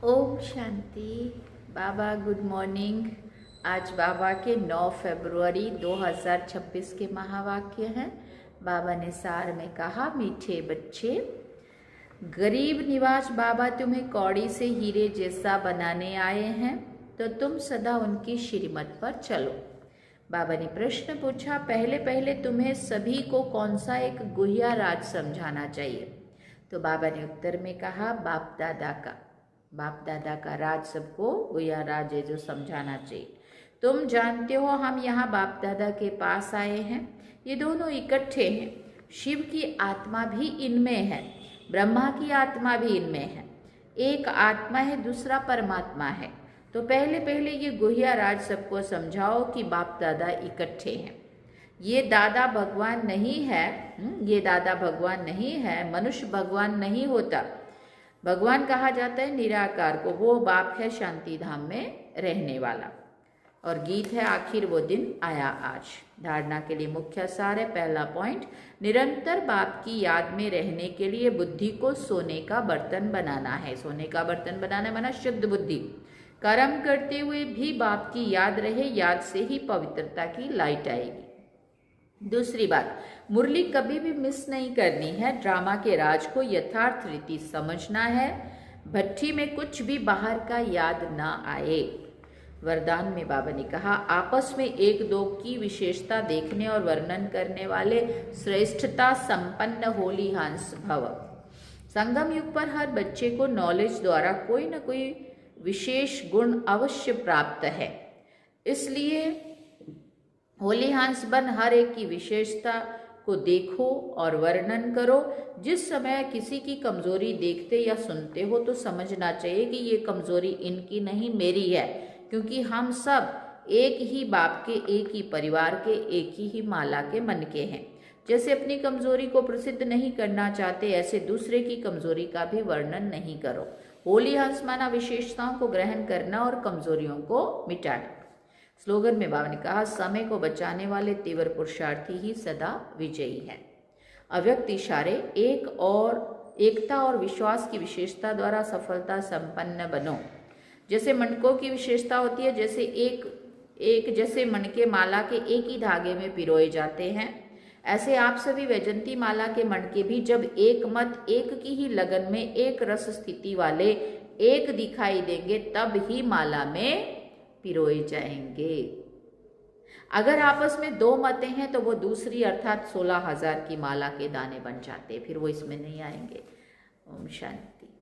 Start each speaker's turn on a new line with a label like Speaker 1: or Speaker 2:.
Speaker 1: ओम शांति। बाबा good morning. आज बाबा के 9 फरवरी 2026 के महावाक्य हैं। बाबा ने सार में कहा, मीठे बच्चे, गरीब निवाज बाबा तुम्हें कौड़ी से हीरे जैसा बनाने आए हैं, तो तुम सदा उनकी श्रीमत पर चलो। बाबा ने प्रश्न पूछा, पहले पहले तुम्हें सभी को कौन सा एक गुह्या राज समझाना चाहिए? तो बाबा ने उत्तर में कहा, बाप दादा का राज सबको गुह्या राज है जो समझाना चाहिए। तुम जानते हो हम यहाँ बाप दादा के पास आए हैं। ये दोनों इकट्ठे हैं। शिव की आत्मा भी इनमें है, ब्रह्मा की आत्मा भी इनमें है। एक आत्मा है, दूसरा परमात्मा है। तो पहले पहले ये गुह्या राज सबको समझाओ कि बाप दादा इकट्ठे हैं। ये दादा भगवान नहीं है, ये दादा भगवान नहीं है। मनुष्य भगवान नहीं होता। भगवान कहा जाता है निराकार को। वो बाप है शांति धाम में रहने वाला। और गीत है, आखिर वो दिन आया आज। धारणा के लिए मुख्य सार है। पहला पॉइंट, निरंतर बाप की याद में रहने के लिए बुद्धि को सोने का बर्तन बनाना है। सोने का बर्तन बनाना माना शुद्ध बुद्धि। कर्म करते हुए भी बाप की याद रहे, याद से ही पवित्रता की लाइट आएगी। दूसरी बात, मुरली कभी भी मिस नहीं करनी है। ड्रामा के राज को यथार्थ रीति समझना है। भट्ठी में कुछ भी बाहर का याद ना आए। वरदान में बाबा ने कहा, आपस में एक दो की विशेषता देखने और वर्णन करने वाले श्रेष्ठता संपन्न होली हंस भव। संगम युग पर हर बच्चे को नॉलेज द्वारा कोई न कोई विशेष गुण अवश्य प्राप्त है। इसलिए होली हंस बन हर एक की विशेषता को देखो और वर्णन करो। जिस समय किसी की कमजोरी देखते या सुनते हो तो समझना चाहिए कि ये कमजोरी इनकी नहीं, मेरी है। क्योंकि हम सब एक ही बाप के, एक ही परिवार के, एक ही माला के मन के हैं। जैसे अपनी कमजोरी को प्रसिद्ध नहीं करना चाहते, ऐसे दूसरे की कमजोरी का भी वर्णन नहीं करो। होली हंस माना विशेषताओं को ग्रहण करना और कमजोरियों को मिटाना। स्लोगन में बाबा ने कहा, समय को बचाने वाले तीव्र पुरुषार्थी ही सदा विजयी है। अव्यक्त इशारे, एकता और विश्वास की विशेषता द्वारा सफलता संपन्न बनो। जैसे मणकों की विशेषता होती है, जैसे मणके माला के एक ही धागे में पिरोए जाते हैं, ऐसे आप सभी वैजंती माला के मणके भी जब एक मत, एक की ही लगन में, एक रस स्थिति वाले एक दिखाई देंगे, तब ही माला में पिरोए जाएंगे। अगर आपस में दो मतें हैं तो वो दूसरी अर्थात 16,000 की माला के दाने बन जाते, फिर वो इसमें नहीं आएंगे। ओम शांति।